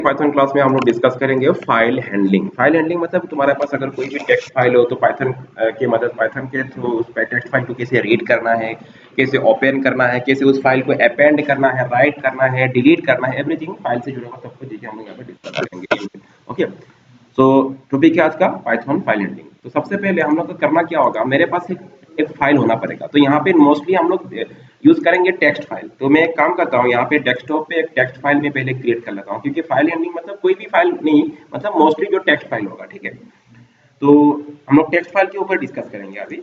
Python class में हम लोग डिस्कस करेंगे फाइल हैंडलिंग। फाइल हैंडलिंग मतलब तुम्हारे पास अगर कोई भी टेक्स्ट फाइल हो तो पाइथन की मदद, पाइथन के थ्रू उस टेक्स्ट फाइल को कैसे रीड करना है, कैसे ओपन करना है, कैसे उस फाइल को अपेंड करना है, राइट करना है, डिलीट करना है, एवरीथिंग फाइल से जुड़ा हुआ सब कुछ चीजें हम लोग यहाँ पे डिस्कस करेंगे। ओके, सो टॉपिक क्या आज का, पाइथन फाइल हैंडलिंग। तो सबसे पहले हम लोग को करना क्या होगा, मेरे पास एक फाइल होना पड़ेगा। तो यहाँ पे मोस्टली हम लोग यूज करेंगे टेक्स्ट फाइल। तो मैं एक काम करता हूँ, यहाँ पे डेस्कटॉप पे एक टेक्स्ट फाइल में पहले क्रिएट कर लेता हूँ, क्योंकि फाइल हैंडलिंग मतलब कोई भी फाइल नहीं, मतलब मोस्टली जो टेक्स्ट फाइल होगा। ठीक है, तो हम लोग टेक्स्ट फाइल के ऊपर डिस्कस करेंगे अभी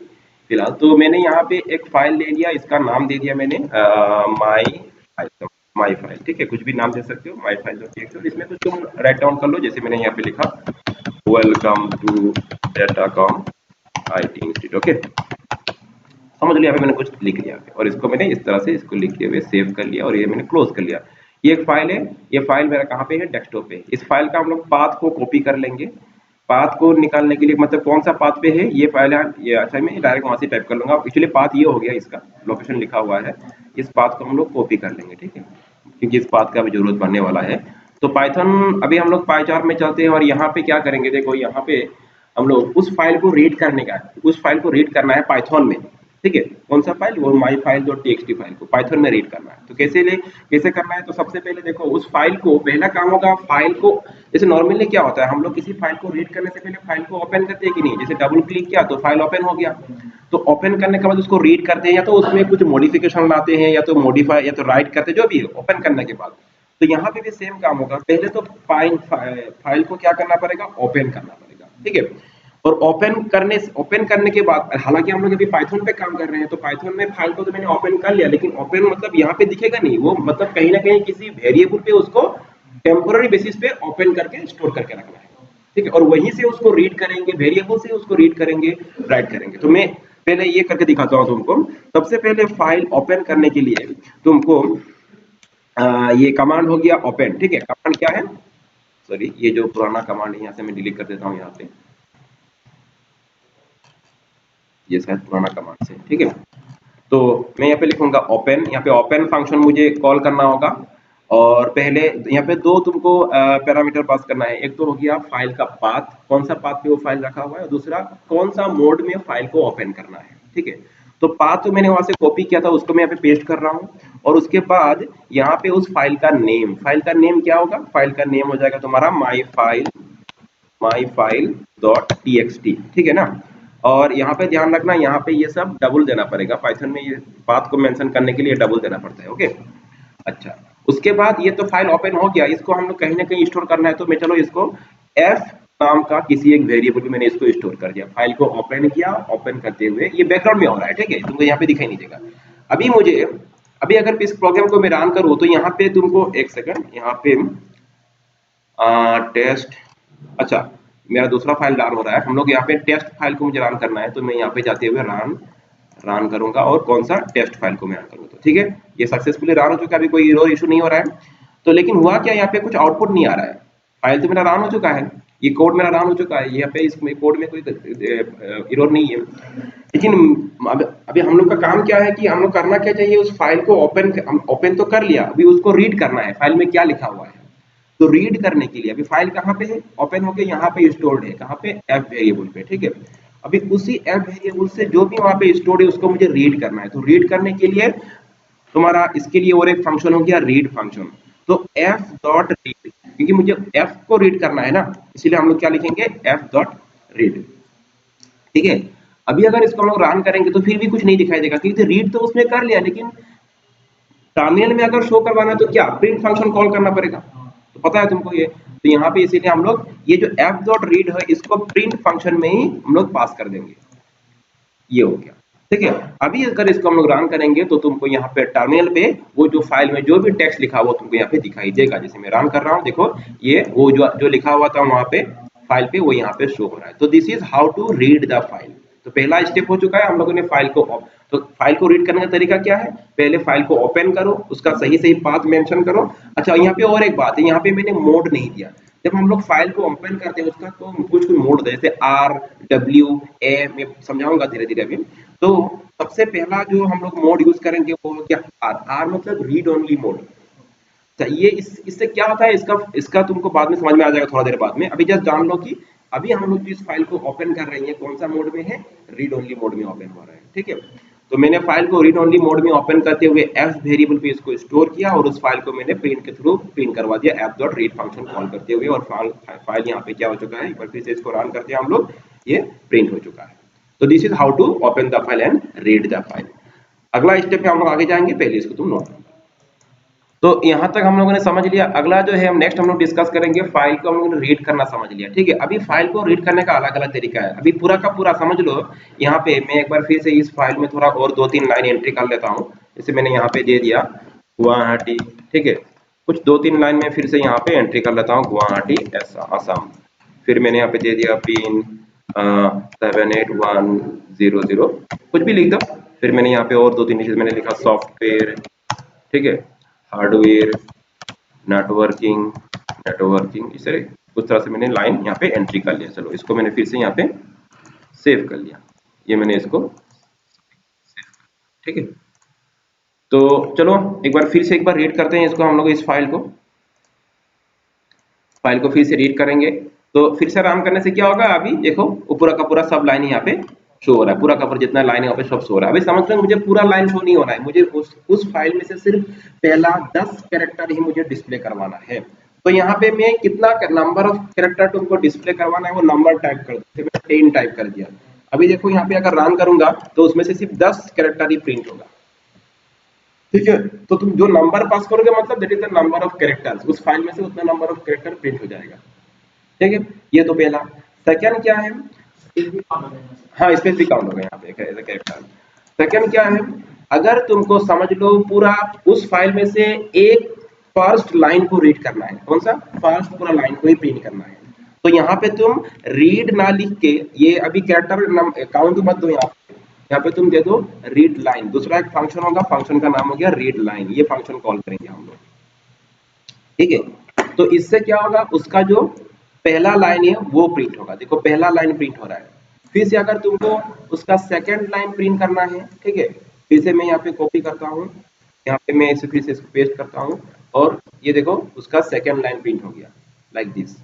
फिलहाल। तो मैंने यहाँ पे एक फाइल ले लिया, इसका नाम दे दिया मैंने माई फाइल। ठीक है, कुछ भी नाम दे सकते हो, माई फाइल डॉट टीएक्सटी। इसमें कुछ तुम राइट डाउन कर लो, जैसे मैंने यहाँ पे लिखा welcome to Datacom IT institute. Okay, समझ लिया, मैंने कुछ लिख लिया और इसको मैंने इस तरह से इसको लिखते हुए सेव कर लिया और ये मैंने क्लोज कर लिया। ये एक फाइल है, ये फाइल मेरा कहाँ पे है, डेस्कटॉप पे। इस फाइल का हम लोग पाथ को कॉपी कर लेंगे। पाथ को निकालने के लिए मतलब कौन सा पाथ पे है ये फाइल है, ये अच्छा मैं डायरेक्ट वहां से टाइप कर लूंगा। एक्चुअली पाथ ये हो गया, इसका लोकेशन लिखा हुआ है। इस पाथ को हम लोग कॉपी कर लेंगे, ठीक है, क्योंकि इस पाथ का भी जरूरत पड़ने वाला है। तो पाइथन अभी हम लोग पाइचार्ट में चलते हैं और यहाँ पे क्या करेंगे, देखो यहाँ पे हम लोग उस फाइल को रीड करने का, उस फाइल को रीड करना है पाइथन में। ठीक है, कौन सा फाइल, वो my file dot TXT file को पाइथन में रीड करना है। तो कैसे करना है, तो सबसे पहले देखो उस फाइल को, पहला काम होगा फाइल को, जैसे नॉर्मली क्या होता है, हम लोग किसी फाइल को रीड करने से पहले फाइल को ओपन करते हैं कि नहीं। जैसे डबल क्लिक किया तो फाइल ओपन हो गया, तो ओपन करने के बाद उसको रीड करते हैं, या तो उसमें कुछ मॉडिफिकेशन लाते हैं, या तो मॉडिफाई, या तो राइट करते हैं, जो भी ओपन करने के बाद। तो यहाँ पे भी सेम काम होगा, पहले तो फाइल को क्या करना पड़ेगा, ओपन करना पड़ेगा। ठीक है, और ओपन करने के बाद, हालांकि हम लोग अभी पाइथन पे काम कर रहे हैं, तो पाइथन में फाइल को तो मैंने ओपन कर लिया, लेकिन ओपन मतलब यहाँ पे दिखेगा नहीं, वो मतलब कहीं ना कहीं किसी वेरिएबल पे उसको टेम्पोररी बेसिस पे ओपन करके स्टोर करके रखना है। ठीक है, और वहीं से उसको रीड करेंगे, वेरिएबल से उसको रीड करेंगे, राइट करेंगे। तो मैं पहले ये करके दिखाता हूँ तुमको। सबसे पहले फाइल ओपन करने के लिए तुमको ये कमांड हो गया ओपन। ठीक है, कमांड क्या है, सॉरी ये जो पुराना कमांड है यहाँ से मैं डिलीट कर देता हूँ यहाँ पे, ये शायद पुराना कमांड से। ठीक है, तो मैं यहाँ पे लिखूंगा ओपन, यहाँ पे ओपन फंक्शन मुझे कॉल करना होगा। और पहले यहाँ पे दो तुमको पैरामीटर पास करना है, एक तो हो गया फाइल का पाथ, कौन सा पाथ पे वो फाइल रखा हुआ है, और दूसरा कौन सा मोड में फाइल को ओपन करना है। ठीक है, तो पाथ तो मैंने वहां से कॉपी किया था, उसको मैं यहाँ पे पेस्ट कर रहा हूँ। और उसके बाद यहाँ पे उस फाइल का नेम, फाइल का नेम क्या होगा, फाइल का नेम हो जाएगा तुम्हारा माई फाइल डॉट टीएक्सटी। ठीक है ना, और यहाँ पे ध्यान रखना, यहाँ पे ये सब डबल देना पड़ेगा, पाइथन में ये पाथ को मेंशन करने के लिए डबल देना पड़ता है। ओके, अच्छा, उसके बाद ये तो फाइल ओपन हो गया, इसको हम लोग कहीं ना कहीं स्टोर करना है। तो मैं चलो इसको एफ नाम का किसी एक वेरिएबल में मैंने इसको स्टोर कर दिया। फाइल को ओपन किया, ओपन करते हुए ये बैकग्राउंड में हो रहा है, ठीक है, तुमको यहाँ पे दिखाई नहीं देगा। अभी मुझे, अभी अगर इस प्रोग्राम को मैं रन करूँ तो यहाँ पे तुमको एक सेकंड, यहाँ पे टेस्ट, अच्छा मेरा दूसरा फाइल रन हो रहा है, हम लोग यहाँ पे टेस्ट फाइल को मुझे रन करना है। तो मैं यहाँ पे जाते हुए रन करूंगा, और कौन सा, टेस्ट फाइल को मैं रन करूंगा। तो ठीक है, ये सक्सेसफुली रन हो चुका है, अभी कोई एरर इशू नहीं हो रहा है। तो लेकिन हुआ क्या, यहाँ पे कुछ आउटपुट नहीं आ रहा है। फाइल तो मेरा रन हो चुका है, ये कोड मेरा रन हो चुका है, यहाँ पे इसमें कोड में कोई एरर नहीं है। लेकिन अभी हम लोग का काम क्या है कि हम लोग करना क्या चाहिए, उस फाइल को ओपन तो कर लिया, अभी उसको रीड करना है, फाइल में क्या लिखा हुआ है। तो रीड करने के लिए अभी फाइल कहाँ पे है, ओपन होके यहाँ पे स्टोर्ड है, कहाँ पे, एफ वेरिएबल पे। ठीक है, अभी उसी एफ वेरिएबल से जो भी वहां पे स्टोर्ड है उसको मुझे रीड करना है। तो रीड करने के लिए तुम्हारा इसके लिए और एक फंक्शन हो गया रीड फंक्शन। तो एफ डॉट रीड, क्योंकि मुझे एफ को रीड करना है ना, इसीलिए हम लोग क्या लिखेंगे, एफ डॉट रीड। ठीक है, अभी अगर इसको हम लोग रन करेंगे तो फिर भी कुछ नहीं दिखाई देगा, क्योंकि रीड तो उसने कर लिया, लेकिन टर्मिनल में अगर शो करवाना है तो क्या, प्रिंट फंक्शन कॉल करना पड़ेगा। तो पता है तुमको ये, तो यहाँ पे इसीलिए हम लोग ये जो एफ डॉट रीड है इसको प्रिंट फंक्शन में ही हम लोग पास कर देंगे। ये हो गया, ठीक है। अभी अगर इसको हम लोग रन करेंगे तो तुमको यहाँ पे टर्मिनल पे वो जो फाइल में जो भी टेक्स्ट लिखा हुआ तुमको यहाँ पे दिखाई देगा। जैसे मैं रन कर रहा हूँ, देखो ये वो जो लिखा हुआ था वहां पे फाइल पे, वो यहाँ पे शो हो रहा है। तो this is how to read the file. तो पहला स्टेप हो चुका है, हम लोगों ने फाइल को, तो फाइल को रीड करने का तरीका क्या है, पहले फाइल को ओपन करो, उसका सही सही पाथ मेंशन करो। अच्छा, यहाँ पे और एक बात है, यहाँ पे मैंने मोड नहीं दिया। जब हम लोग फाइल को ओपन करते हैं उसका तो कुछ मोड दे, जैसे आर, डब्ल्यू, ए, मैं समझाऊंगा धीरे धीरे अभी। तो सबसे पहला जो हम लोग मोड यूज करेंगे वो क्या, आर। आर मतलब रीड ओनली मोड। ये इससे क्या होता है, इसका इसका तुमको बाद में समझ में आ जाएगा थोड़ा देर बाद में। अभी जस्ट जान लो कि अभी हम लोग इस फाइल को ओपन कर रहे हैं, कौन सा मोड में है, रीड ओनली मोड में ओपन हो रहा है, ठीक है। तो मैंने फाइल को रीड ओनली मोड में ओपन करते हुए एफ वेरिएबल पे इसको स्टोर किया और उस फाइल को मैंने प्रिंट के थ्रू प्रिंट करवा दिया F dot read function call करते हुए, और फाइल यहाँ पे क्या हो चुका है, एक बार फिर से इसको रन करते हैं हम लोग, ये प्रिंट हो चुका है। तो this is how to open the file and read the file. अगला स्टेप पे हम लोग आगे जाएंगे, पहले इसको तुम नोट। तो यहाँ तक हम लोगों ने समझ लिया। अगला जो है हम नेक्स्ट हम लोग डिस्कस करेंगे, फाइल को हम लोगों ने रीड करना समझ लिया, ठीक है। अभी फाइल को रीड करने का अलग अलग तरीका है, अभी पूरा का पूरा समझ लो। यहाँ पे मैं एक बार फिर से इस फाइल में थोड़ा और 2-3 लाइन एंट्री कर लेता हूँ। जैसे मैंने यहाँ पे दे दिया गुवाहाटी, ठीक है, कुछ 2-3 लाइन में फिर से यहाँ पे एंट्री कर लेता हूँ गुवाहाटी असम। फिर मैंने यहाँ पे दे दिया पिन 78100, कुछ भी लिख दो। फिर मैंने यहाँ पे और 2-3 चीज मैंने लिखा सॉफ्टवेयर, ठीक है, हार्डवेयर, नेटवर्किंग इस तरह उस तरह से मैंने लाइन यहाँ पे एंट्री कर लिया। चलो इसको मैंने फिर से यहाँ पे सेव कर लिया, ये मैंने इसको, ठीक है। तो चलो एक बार फिर से एक बार रीड करते हैं इसको हम लोग, इस फाइल को फिर से रीड करेंगे। तो फिर से रन करने से क्या होगा, अभी देखो वो पूरा का पूरा सब लाइन यहाँ पे शो हो रहा है, पूरा का पूरा जितना लाइन है यहाँ पे सब शो हो रहा है। अभी समझ लो मुझे पूरा लाइन शो नहीं हो रहा है, मुझे उस फाइल में से सिर्फ पहला 10 कैरेक्टर ही मुझे डिस्प्ले करवाना है। तो यहाँ पे मैं कितना नंबर ऑफ कैरेक्टर तुमको डिस्प्ले करवाना है वो नंबर टाइप कर दो, मैं 10 टाइप कर दिया। अभी देखो यहाँ पे अगर रन करूंगा तो उसमें से सिर्फ 10 कैरेक्टर ही प्रिंट होगा, ठीक है। तो तुम जो नंबर पास करोगे मतलब that is the number of characters, उस फाइल में से उतना नंबर ऑफ कैरेक्टर प्रिंट हो जाएगा, ठीक है। ये तो पहला। सेकंड क्या है, हाँ स्पेस भी काउंट होगा यहाँ पे एज अ कैरेक्टर। सेकंड क्या है, अगर तुमको समझ लो पूरा उस फाइल में से एक फर्स्ट लाइन को रीड करना है, कौन सा फर्स्ट पूरा लाइन को ही प्रिंट करना है, तो यहाँ पे तुम रीड ना लिख के, ये अभी कैरेक्टर काउंट मत दो, यहाँ पे तुम दे दो रीड लाइन। दूसरा एक फंक्शन होगा, फंक्शन का नाम हो गया रीड लाइन, ये फंक्शन कॉल करेंगे हम लोग, ठीक है। तो इससे क्या होगा, उसका जो पहला लाइन है वो प्रिंट होगा, देखो पहला लाइन प्रिंट हो रहा है। फिर से अगर तुमको उसका सेकंड लाइन प्रिंट करना है, ठीक है, फिर से मैं यहाँ पे कॉपी करता हूँ, यहाँ पे मैं इसे फिर से इसको पेस्ट करता हूँ और ये देखो उसका सेकंड लाइन प्रिंट हो गया लाइक दिस।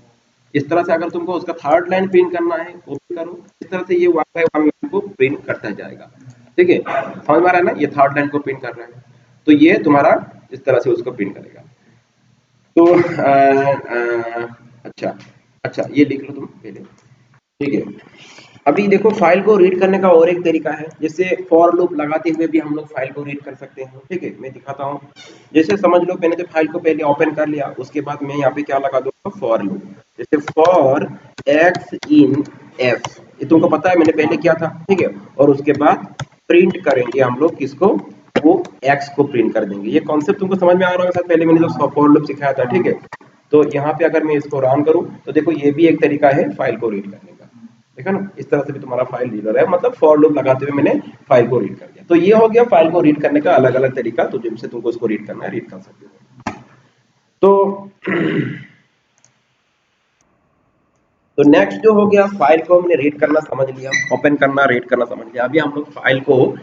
इस तरह से अगर तुमको उसका थर्ड लाइन प्रिंट करना है कॉपी करो, इस तरह से ये 1 बाय 1 लाइन को प्रिंट करता जाएगा, ठीक है। समझ में आ रहा है ना, ये थर्ड लाइन को प्रिंट कर रहा है, तो ये तुम्हारा इस तरह से उसको प्रिंट करेगा। तो अच्छा अच्छा ये लिख लो तुम पहले, ठीक है। अभी देखो फाइल को रीड करने का और एक तरीका है, जैसे फॉर लूप लगाते हुए भी हम लोग फाइल को रीड कर सकते हैं, ठीक है। मैं दिखाता हूँ, जैसे समझ लो मैंने तो फाइल को पहले ओपन कर लिया, उसके बाद मैं यहाँ पे क्या लगा दूंगा, फॉर लूप। जैसे फॉर एक्स इन एफ, ये तुमको पता है मैंने पहले किया था, ठीक है। और उसके बाद प्रिंट करेंगे हम लोग किसको, वो एक्स को प्रिंट कर देंगे। ये कॉन्सेप्ट तुमको समझ में आ रहा है, पहले मैंने जो फॉर लूप सिखाया था, ठीक है। तो यहाँ पे अगर मैं इसको रन करूँ तो देखो ये भी एक तरीका है फाइल को रीड करने का, देखा ना, इस तरह से भी तुम्हारा फाइल रीडर है, मतलब फॉर लूप लगाते हुए मैंने फाइल को रीड कर दिया। तो ये हो गया फाइल को रीड करने का अलग अलग तरीका, तो जिनसे तुमको उसको रीड करना है रीड कर सकते हो। तो नेक्स्ट जो हो गया, फाइल को हमने रीड करना समझ लिया, ओपन करना रीड करना समझ लिया। अभी हम लोग फाइल को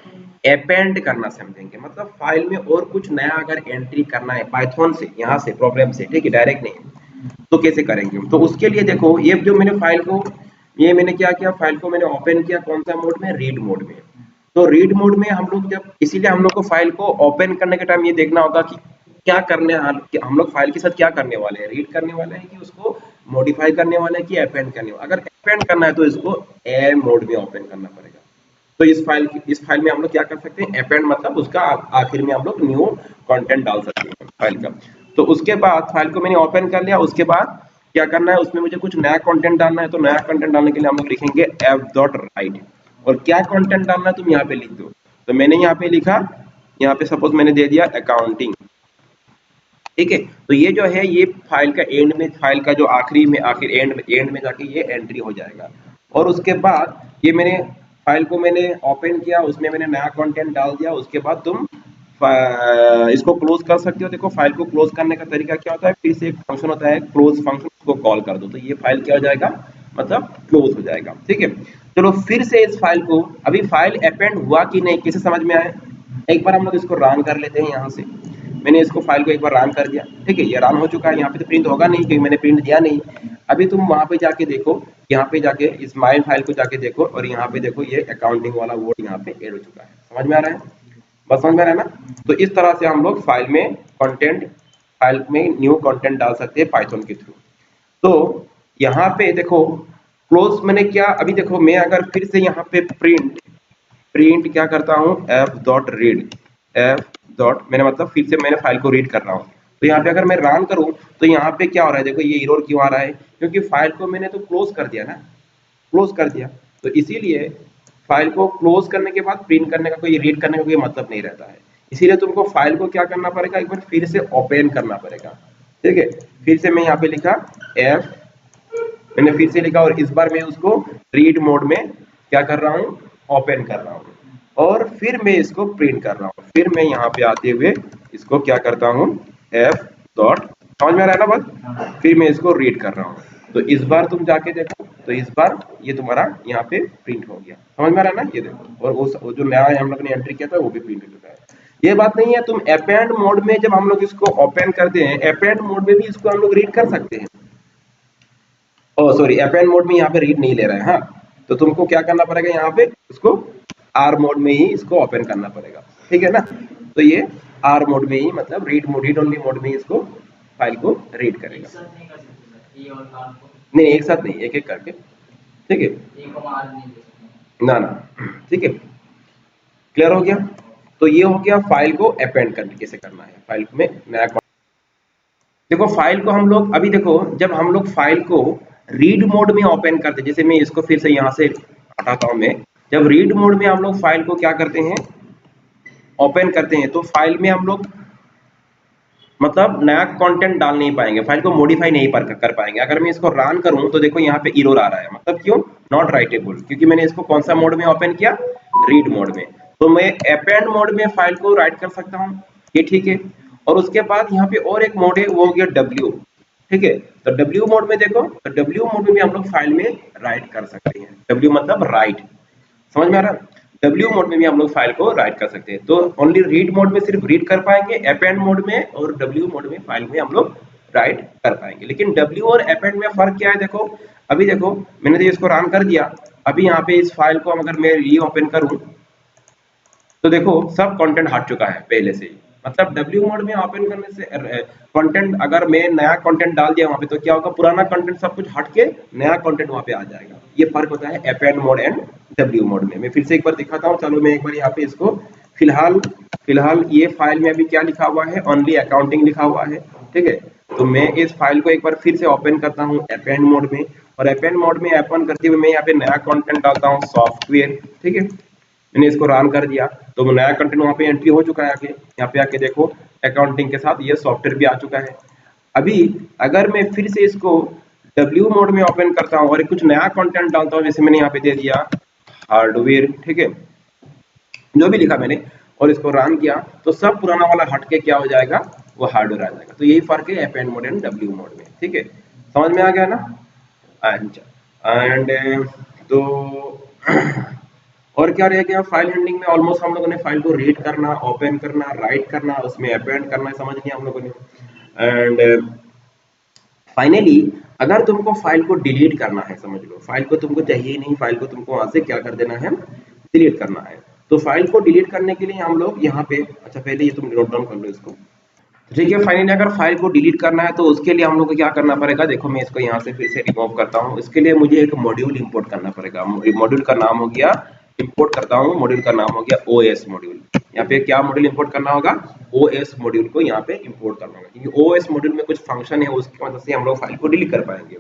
अपेंड करना समझेंगे, मतलब फाइल में और कुछ नया अगर एंट्री करना है पाइथन से, यहाँ से प्रोग्राम से, ठीक है, डायरेक्ट नहीं, तो कैसे करेंगे। तो उसके लिए देखो ये जो मैंने फाइल को, ये मैंने क्या किया, फाइल को मैंने ओपन किया कौन सा मोड में, रीड मोड में। तो रीड मोड में हम लोग जब, इसीलिए हम लोग को फाइल को ओपन करने के टाइम ये देखना होगा कि क्या करने, हम लोग फाइल के साथ क्या करने वाले हैं, रीड करने वाले हैं कि उसको मॉडिफाई करने वाले हैं कि अपेंड करने वाले। अगर अपेंड करना है तो इसको ए मोड में ओपन करना पड़ेगा। तो इस फाइल में हम लोग क्या कर सकते हैं, अपेंड मतलब उसका आखिर में हम लोग न्यू कंटेंट डाल सकते हैं फाइल का। तो उसके बाद फाइल को मैंने ओपन कर लिया, उसके बाद क्या करना है, उसमें मुझे कुछ नया कंटेंट डालना है। तो नया कंटेंट डालने के लिए हम लोग लिखेंगे f.write, और क्या कंटेंट डालना है तुम यहाँ पे लिख दो। तो मैंने यहाँ पे लिखा, यहाँ पे सपोज मैंने दे दिया अकाउंटिंग, ठीक है। तो ये जो है ये फाइल का एंड में, फाइल का जो आखिर एंड में जाके ये एंट्री हो जाएगा। और उसके बाद ये मैंने फाइल को मैंने ओपन किया, उसमें मैंने नया कंटेंट डाल दिया। उसके बाद तुम इसको क्लोज कर सकते हो। देखो फाइल को क्लोज करने का तरीका क्या होता है, फिर से एक फंक्शन होता है क्लोज फंक्शन, उसको कॉल कर दो तो ये फाइल क्या हो जाएगा, मतलब क्लोज हो जाएगा, ठीक है। चलो फिर से इस फाइल को, अभी फाइल अपेंड हुआ कि नहीं कैसे समझ में आए, एक बार हम लोग इसको रन कर लेते हैं यहाँ से। मैंने इसको फाइल को एक बार रन कर दिया, ठीक है, ये रन हो चुका है। यहाँ पे तो प्रिंट होगा नहीं क्योंकि मैंने प्रिंट दिया नहीं। अभी तुम वहां पे जाके देखो, यहाँ पे जाके इस माई फाइल को जाके देखो और यहाँ पे देखो ये अकाउंटिंग वाला वर्ड यहाँ पे ऐड हो चुका है। समझ में आ रहा है? बस समझ में आ रहा है ना? तो इस तरह से हम लोग फाइल में कंटेंट, फाइल में न्यू कंटेंट डाल सकते हैं पाइथन के थ्रू। तो यहाँ पे देखो क्लोज मैंने क्या, अभी देखो मैं अगर फिर से यहाँ पे प्रिंट प्रिंट क्या करता हूँ, F dot read, F dot मैंने मतलब फिर से मैंने फाइल को रीड कर रहा हूँ। तो यहाँ पे अगर मैं रन करूँ तो यहाँ पे क्या हो रहा है, देखो ये एरर क्यों आ रहा है, क्योंकि फाइल को मैंने तो क्लोज कर दिया ना, क्लोज कर दिया। तो इसीलिए फाइल को क्लोज करने के बाद प्रिंट करने का कोई, रीड करने का कोई मतलब नहीं रहता है। इसीलिए तुमको फाइल को क्या करना पड़ेगा, एक बार फिर से ओपन करना पड़ेगा, ठीक है। फिर से मैं यहाँ पे लिखा एफ, मैंने फिर से लिखा और इस बार मैं उसको रीड मोड में क्या कर रहा हूँ, ओपन कर रहा हूँ और फिर मैं इसको प्रिंट कर रहा हूँ। फिर मैं यहाँ पे आते हुए इसको क्या करता हूँ, एफ डॉट, समझ में आ रहा है ना बात? फिर मैं इसको रीड कर रहा हूँ। तो इस बार तुम जाके देखो तो इस बार ये तुम्हारा यहाँ पे प्रिंट हो गया। समझ में आ रहा है ना? ये देखो, और वो जो नया हम लोग ने एंट्री किया था वो भी प्रिंट हो चुका है। ये बात नहीं है, तुम अपेंड मोड में जब हम लोग इसको ओपन करते हैं, अपेंड मोड में भी इसको हम लोग रीड कर सकते हैं। ओ सॉरी, अपेंड मोड में यहाँ पे रीड नहीं ले रहा है। हाँ, तो तुमको क्या करना पड़ेगा, यहाँ पे इसको आर मोड में ही इसको ओपन करना पड़ेगा, ठीक है ना? तो ये आर मोड में ही, मतलब read mode, read only mode में इसको फाइल को रीड करेगा। नहीं, एक साथ नहीं, एक एक करके, ठीक है ना ना, ठीक है, क्लियर हो गया? तो ये हो गया फाइल को अपेंड करने कैसे करना है, फाइल में नया। देखो फाइल को हम लोग अभी देखो, जब हम लोग फाइल को रीड मोड में ओपन करते हैं, जैसे मैं इसको फिर से यहाँ से हटाता हूँ मैं, जब रीड मोड में हम लोग फाइल को क्या करते हैं, ओपन करते हैं, तो फाइल में हम लोग मतलब नया कंटेंट डाल नहीं पाएंगे, फाइल को मॉडिफाई नहीं कर पाएंगे। अगर मैं इसको रन करूं तो देखो यहाँ पे एरर आ रहा है, मतलब क्यों, नॉट राइटेबल, क्योंकि मैंने इसको कौन सा मोड में ओपन किया, रीड मोड में। तो मैं अपेंड मोड में फाइल को राइट कर सकता हूँ, ये ठीक है। और उसके बाद यहाँ पे और एक मोड है, वो हो गया डब्ल्यू, ठीक है। तो डब्ल्यू मोड में देखो, तो डब्ल्यू मोड में भी हम लोग फाइल में राइट कर सकते हैं, डब्ल्यू मतलब राइट, समझ में आ रहा है? डब्ल्यू मोड में भी हम लोग फाइल को राइट कर सकते हैं। तो ओनली रीड मोड में सिर्फ रीड कर पाएंगे, अपेंड मोड में और डब्ल्यू मोड में फाइल में हम लोग राइट कर पाएंगे। लेकिन डब्ल्यू और अपेंड में फर्क क्या है, देखो अभी देखो मैंने तो इसको रन कर दिया, अभी यहाँ पे इस फाइल को अगर मैं री ओपन करूं तो देखो सब कंटेंट हट चुका है पहले से ही। मतलब डब्ल्यू मोड में ओपन करने से कंटेंट, अगर मैं नया कंटेंट डाल दिया वहां पे तो क्या होगा, पुराना कंटेंट सब कुछ हट के नया कंटेंट वहां पे आ जाएगा। ये फर्क होता है append mode and W mode में। मैं फिर से एक बार दिखाता हूँ, चलो मैं एक बार यहाँ पे इसको फिलहाल फिलहाल ये फाइल में अभी क्या लिखा हुआ है, ओनली अकाउंटिंग लिखा हुआ है, ठीक है। तो मैं इस फाइल को एक बार फिर से ओपन करता हूँ अपेंड मोड में, और अपेंड मोड में ओपन करते हुए मैं यहाँ पे नया कंटेंट डालता हूँ सॉफ्टवेयर, ठीक है। मैंने इसको रन कर दिया तो वो नया कंटेंट वहां पे एंट्री हो चुका है। आगे यहाँ पे आके देखो अकाउंटिंग के साथ ये सॉफ्टवेयर भी आ चुका है। अभी अगर मैं फिर से इसको डब्ल्यू मोड में ओपन करता हूँ और कुछ नया कंटेंट डालता हूँ, जैसे मैंने यहाँ पे दे दिया हार्डवेयर, ठीक है, जो भी लिखा मैंने, और इसको रन किया तो सब पुराना वाला हट के क्या हो जाएगा, वो हार्डवेयर आ जाएगा। तो यही फर्क है append mode and W mode में, ठीक है, समझ में आ गया ना? एंड तो और क्या रह गया फाइल हैंडलिंग में, ऑलमोस्ट हम लोगों ने फाइल को रीड करना, ओपन करना, राइट करना, उसमें अपेंड करना समझ लिया हम लोगों ने। एंड फाइनली अगर तुमको फाइल को डिलीट करना है, समझ लो फाइल को तुमको चाहिए ही नहीं, फाइल को तुमको वहां से क्या कर देना है, डिलीट करना है। तो फाइल को डिलीट करने के लिए हम लोग यहाँ पे, अच्छा पहले ये तुम नोट डाउन कर लो इसको, ठीक है। फाइनली अगर फाइल को डिलीट करना है तो उसके लिए हम लोग को क्या करना पड़ेगा, देखो मैं इसको यहाँ से फिर से रिमूव करता हूँ। इसके लिए मुझे एक मॉड्यूल इंपोर्ट करना पड़ेगा। मॉड्यूल का नाम हो गया, इंपोर्ट करता हूँ, मॉड्यूल का नाम हो गया ओएस मॉड्यूल। यहाँ पे क्या मॉड्यूल इंपोर्ट करना होगा, ओएस मॉड्यूल को यहाँ पे इंपोर्ट करना होगा, क्योंकि ओएस मॉड्यूल में कुछ फंक्शन है उसकी मदद से हम लोग फाइल को डिलीट कर पाएंगे।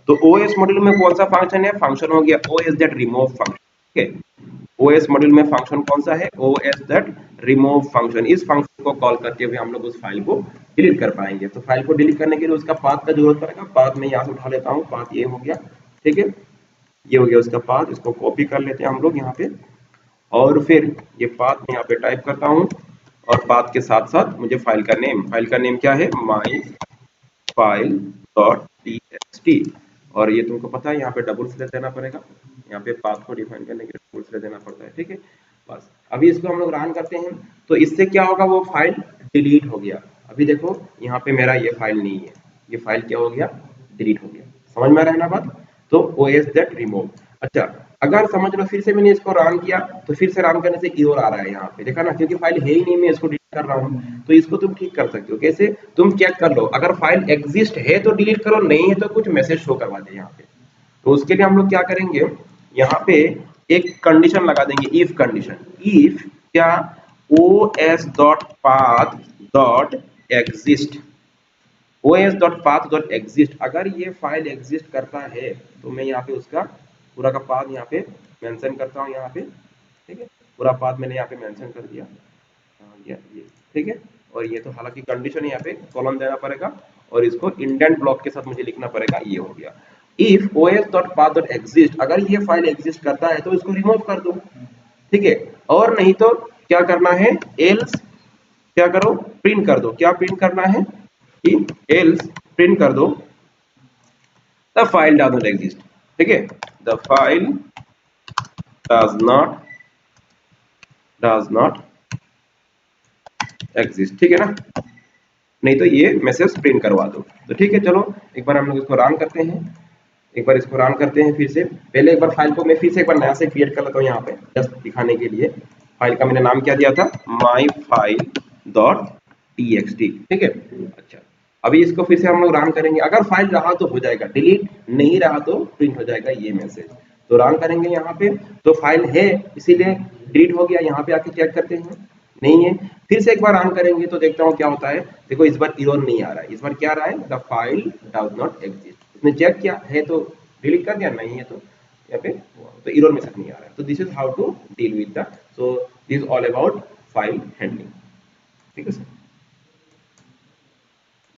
तो ओएस मॉड्यूल में कौन सा फंक्शन है, फंक्शन हो गया ओएस दैट रिमूव फंक्शन, ठीक है। ओएस मॉड्यूल में फंक्शन कौन सा है, ओएस दैट रिमूव फंक्शन। इस फंक्शन को कॉल करते हुए हम लोग उस फाइल को डिलीट कर पाएंगे। तो फाइल को डिलीट करने के लिए उसका पाथ का जरूरत पड़ेगा। पाथ में यहाँ से उठा लेता हूँ, पाथ ये हो गया, ठीक है, ये हो गया उसका पाथ। इसको कॉपी कर लेते हैं हम लोग यहाँ पे, और फिर ये पाथ में यहाँ पे टाइप करता हूँ, और पाथ के साथ साथ मुझे फाइल का नेम क्या है, माई फाइल डॉट टीएक्सटी। और ये तुमको पता है यहाँ पे डबल स्लैश देना पड़ेगा, यहाँ पे पाथ को डिफाइन करने के लिए डबल स्लैश देना पड़ता है, ठीक है। बस अभी इसको हम लोग रन करते हैं तो इससे क्या होगा, वो फाइल डिलीट हो गया। अभी देखो यहाँ पे मेरा ये फाइल नहीं है, ये फाइल क्या हो गया, डिलीट हो गया। समझ में आ रहा है ना बात? तो ओएस दैट रिमूव। अच्छा, अगर समझ लो फिर से मैंने इसको रन किया तो फिर से रन करने से एरर आ रहा है यहाँ पे, देखा ना, क्योंकि फाइल है ही नहीं, मैं इसको डिलीट कर रहा हूँ। तो इसको तुम ठीक कर सकते हो कैसे, तुम चेक कर लो, अगर फाइल एग्जिस्ट है तो डिलीट करो, नहीं है तो कुछ मैसेज शो करवा दे यहाँ पे। तो उसके लिए हम लोग क्या करेंगे, यहाँ पे एक कंडीशन लगा देंगे, इफ कंडीशन। इफ क्या, os.path.exist, os.path.exist, अगर ये फाइल एग्जिस्ट करता है तो मैं यहाँ पे उसका पूरा का पाथ यहाँ पे मेंशन करता हूँ यहाँ पे, ठीक है, पूरा पाथ मैंने यहाँ पे मेंशन कर दिया, ये ठीक है। और ये तो हालांकि कंडीशन यहाँ पे कॉलम देना पड़ेगा और इसको इंडेंट ब्लॉक के साथ मुझे लिखना पड़ेगा, ये हो गया। इफ os.path.exist, अगर ये फाइल एग्जिस्ट करता है तो इसको रिमूव कर दो, ठीक है। और नहीं तो क्या करना है, एल्स क्या करो, प्रिंट कर दो। क्या प्रिंट करना है कि एल्स प्रिंट कर दो the file does not exist, ठीक है, the file does not exist, ठीक है ना, नहीं तो ये मैसेज प्रिंट करवा दो। तो ठीक है, चलो एक बार हम लोग इसको रन करते हैं, एक बार इसको रन करते हैं फिर से। पहले एक बार फाइल को मैं फिर से एक बार नया से क्रिएट कर लेता हूँ यहाँ पे, जस्ट दिखाने के लिए। फाइल का मैंने नाम क्या दिया था, myfile.txt, ठीक है। अच्छा, अभी इसको फिर से हम लोग रन करेंगे, अगर फाइल रहा तो हो जाएगा डिलीट, नहीं रहा तो प्रिंट हो जाएगा ये मैसेज। तो रन करेंगे यहाँ पे, तो फाइल है इसीलिए डिलीट हो गया। यहाँ पे आके चेक करते हैं, नहीं है। फिर से एक बार रन करेंगे तो देखता हूँ क्या होता है। देखो इस बार एरर नहीं आ रहा है, इस बार क्या आ रहा है, the file does not exist. उसने चेक किया है तो डिलीट कर दिया, नहीं है तो यहाँ पे तो एरर मैसेज नहीं आ रहा है। तो this is how to deal with the, so this all about file handling, ठीक है सर।